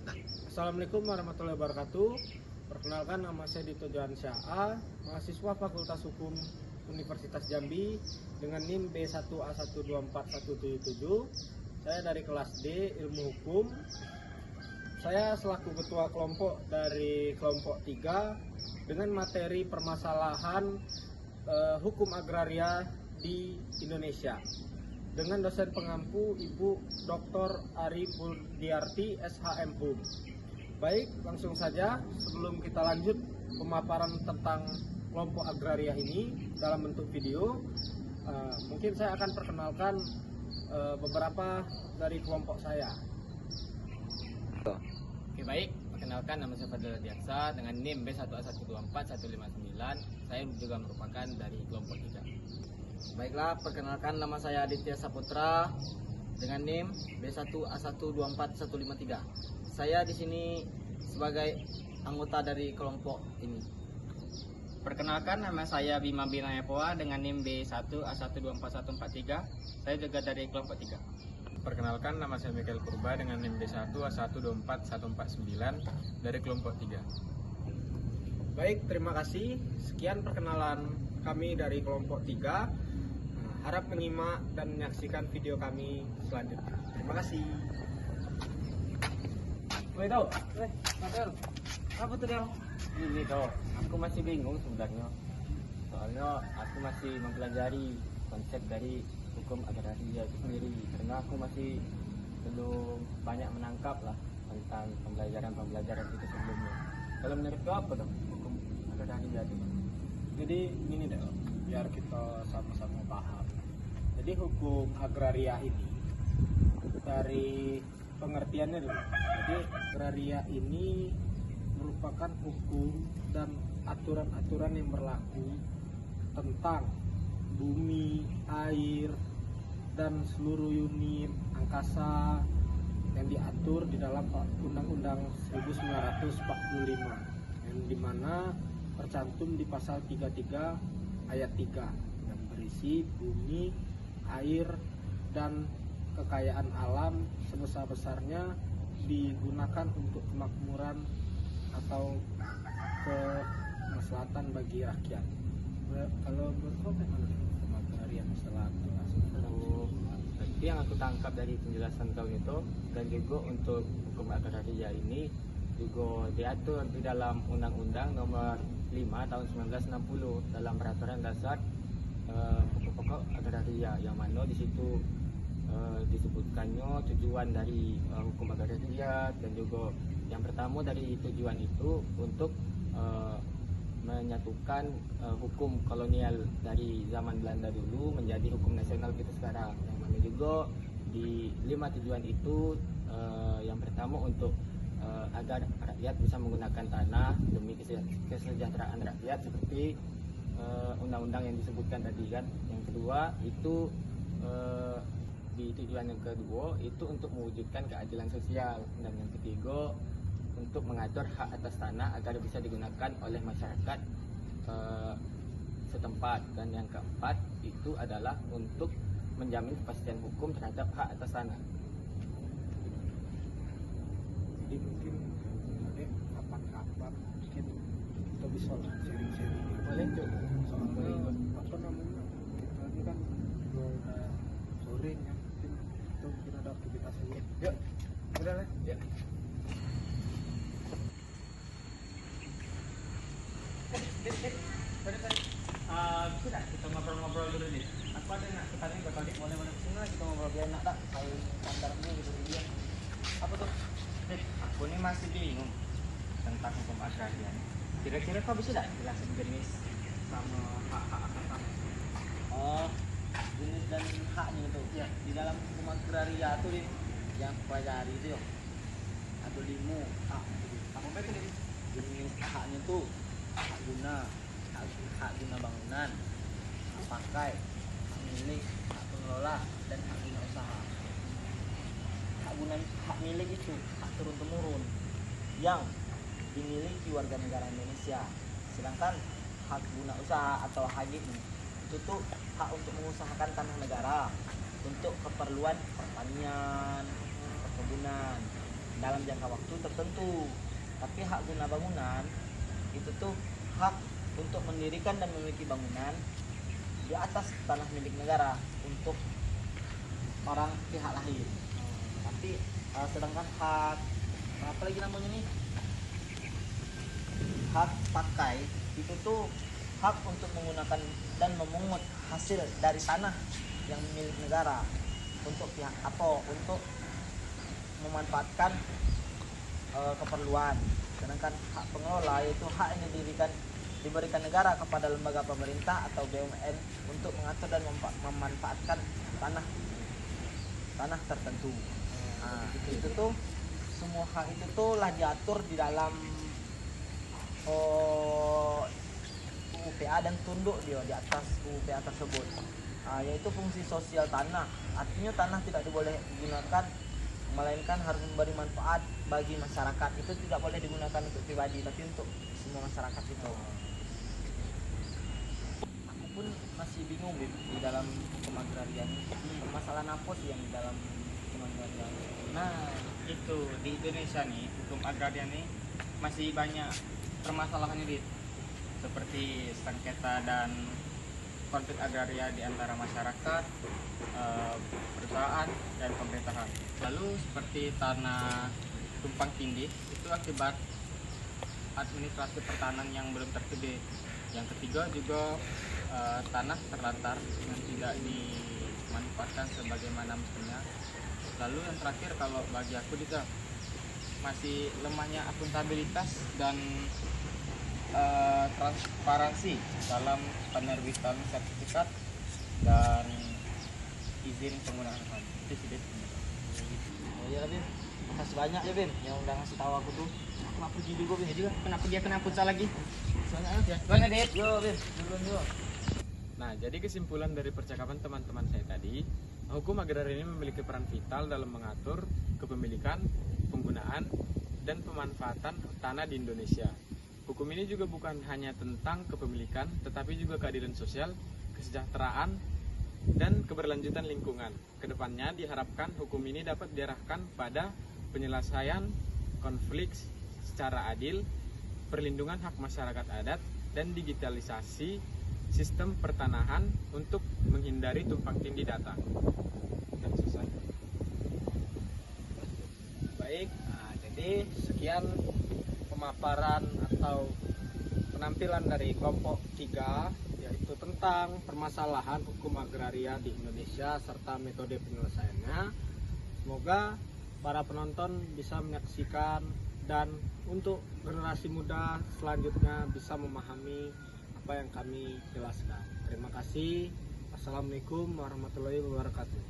Assalamualaikum warahmatullahi wabarakatuh. Perkenalkan, nama saya Dito Johansyah, mahasiswa Fakultas Hukum Universitas Jambi dengan NIM B1A124177. Saya dari kelas D Ilmu Hukum. Saya selaku ketua kelompok dari kelompok 3 dengan materi permasalahan hukum agraria di Indonesia dengan dosen pengampu Ibu Dr. Ari Budiarti SHM HUM. Baik, langsung saja sebelum kita lanjut pemaparan tentang kelompok agraria ini dalam bentuk video, mungkin saya akan perkenalkan beberapa dari kelompok saya. Oke, baik, perkenalkan, nama saya Fadil Diaksa dengan NIM B1A124159. Saya juga merupakan dari kelompok 3. Baiklah, perkenalkan, nama saya Aditya Saputra dengan NIM B1A124153. Saya di sini sebagai anggota dari kelompok ini. Perkenalkan, nama saya Bima Binayapoa dengan NIM B1A124143. Saya juga dari kelompok 3. Perkenalkan, nama saya Mikael Purba dengan NIM B1A124149 dari kelompok 3. Baik, terima kasih. Sekian perkenalan kami dari kelompok 3. Harap menyimak dan menyaksikan video kami selanjutnya. Terima kasih. Woi tau, Fadil, apa tuh Del? Ini toh, aku masih bingung sebenarnya. Soalnya aku masih mempelajari konsep dari hukum agraria itu sendiri, karena aku masih belum banyak menangkap lah tentang pembelajaran itu sebelumnya. Kalau menurut kau apa tuh hukum agraria itu? Jadi gini deh, biar kita sama-sama paham. Jadi hukum agraria ini dari pengertiannya dulu. Jadi agraria ini merupakan hukum dan aturan-aturan yang berlaku tentang bumi, air, dan seluruh unit angkasa yang diatur di dalam Undang-Undang 1945, yang dimana tercantum di pasal 33 ayat 3 yang berisi bumi, air, dan kekayaan alam sebesar-besarnya digunakan untuk kemakmuran atau kemaslahatan bagi rakyat. Kalau menurut hukum agraria masalah Berarti yang aku tangkap dari penjelasan kau itu, dan juga untuk hukum agraria ini juga diatur di dalam Undang-Undang Nomor 5 Tahun 1960 dalam Peraturan Dasar Pokok-pokok Agraria, yang mana di situ disebutkannya tujuan dari hukum agraria, dan juga yang pertama dari tujuan itu untuk menyatukan hukum kolonial dari zaman Belanda dulu menjadi hukum nasional kita sekarang. Yang mana juga di 5 tujuan itu, yang pertama untuk agar rakyat bisa menggunakan tanah demi kesejahteraan rakyat seperti undang-undang yang disebutkan tadi kan. Yang kedua itu di tujuan yang kedua itu untuk mewujudkan keadilan sosial, dan yang ketiga untuk mengatur hak atas tanah agar bisa digunakan oleh masyarakat setempat, dan yang keempat itu adalah untuk menjamin kepastian hukum terhadap hak atas tanah. Jadi mungkin ada kapan-kapan mungkin kita bisa sharing-sharing. Boleh tuh. Soalnya apa namanya, kita ini kan udah sore ya, mungkin ada aktivitas ini. Yuk, udah lah. Ya. Bisa kita ngobrol-ngobrol dulu nih. Aku ada nak tanya ke kau, boleh kesini lah kita ngobrol biar enak tak tahu standarnya gitu dia. Apa tuh? Aku nih masih bingung tentang hukum agraria. Kira-kira kau bisa tak jelasin jenis sama hak-hak atas tanah? Oh, jenis dan haknya itu. Ya. Di dalam hukum agraria itu yang aku pelajari itu ada 5 hak. Apa itu nih? Jenis haknya itu hak guna, hak guna bangunan, hak pakai, hak milik, hak pengelola, dan hak guna usaha. Hak milik itu hak turun temurun yang dimiliki warga negara Indonesia. Sedangkan hak guna usaha atau HGI itu tuh hak untuk mengusahakan tanah negara untuk keperluan pertanian, perkebunan, dalam jangka waktu tertentu. Tapi hak guna bangunan itu tuh hak untuk mendirikan dan memiliki bangunan di atas tanah milik negara untuk orang pihak lain. Tapi sedangkan hak apa lagi namanya nih, hak pakai itu tuh hak untuk menggunakan dan memungut hasil dari tanah yang milik negara untuk pihak apa, untuk memanfaatkan keperluan. Sedangkan hak pengelola yaitu hak yang diberikan negara kepada lembaga pemerintah atau BUMN untuk mengatur dan memanfaatkan tanah tertentu. Nah, itu tuh semua hak itu tuh lah diatur di dalam UPA dan tunduk dia di atas UPA tersebut. Yaitu fungsi sosial tanah, artinya tanah tidak boleh digunakan melainkan harus memberi manfaat bagi masyarakat. Itu tidak boleh digunakan untuk pribadi tapi untuk semua masyarakat itu. Aku pun masih bingung Bim, di dalam hukum agraria ini permasalahan apa sih yang di dalam hukum agraria. Nah, itu di Indonesia nih hukum agraria nih masih banyak permasalahannya, Dit. Seperti sengketa dan konflik agraria di antara masyarakat, perusahaan, dan pemerintahan. Lalu seperti tanah tumpang tindih itu akibat administrasi pertahanan yang belum tertib. Yang ketiga juga tanah terlantar yang tidak dimanfaatkan sebagaimana mestinya. Lalu yang terakhir kalau bagi aku juga masih lemahnya akuntabilitas dan transparansi dalam penerbitan sertifikat dan izin penggunaan lahan. Itu sih, Dit. Oh iya Bim, makasih banyak ya Bim yang udah ngasih tahu aku tuh. Aku nggak pergi juga Bim. Ya juga, kenapa dia kena futsal lagi? Soalnya Ya, gimana, Dit? yo Bim, duluan yo. Nah, jadi kesimpulan dari percakapan teman-teman saya tadi, hukum agraria ini memiliki peran vital dalam mengatur kepemilikan, penggunaan, dan pemanfaatan tanah di Indonesia. Hukum ini juga bukan hanya tentang kepemilikan, tetapi juga keadilan sosial, kesejahteraan, dan keberlanjutan lingkungan. Kedepannya diharapkan hukum ini dapat diarahkan pada penyelesaian konflik secara adil, perlindungan hak masyarakat adat, dan digitalisasi sistem pertanahan untuk menghindari tumpang tindih data. Dan selesai. Baik, jadi sekian pemaparan atau penampilan dari kelompok 3, yaitu tentang permasalahan hukum agraria di Indonesia serta metode penyelesaiannya. Semoga para penonton bisa menyaksikan dan untuk generasi muda selanjutnya bisa memahami apa yang kami jelaskan. Terima kasih. Assalamualaikum warahmatullahi wabarakatuh.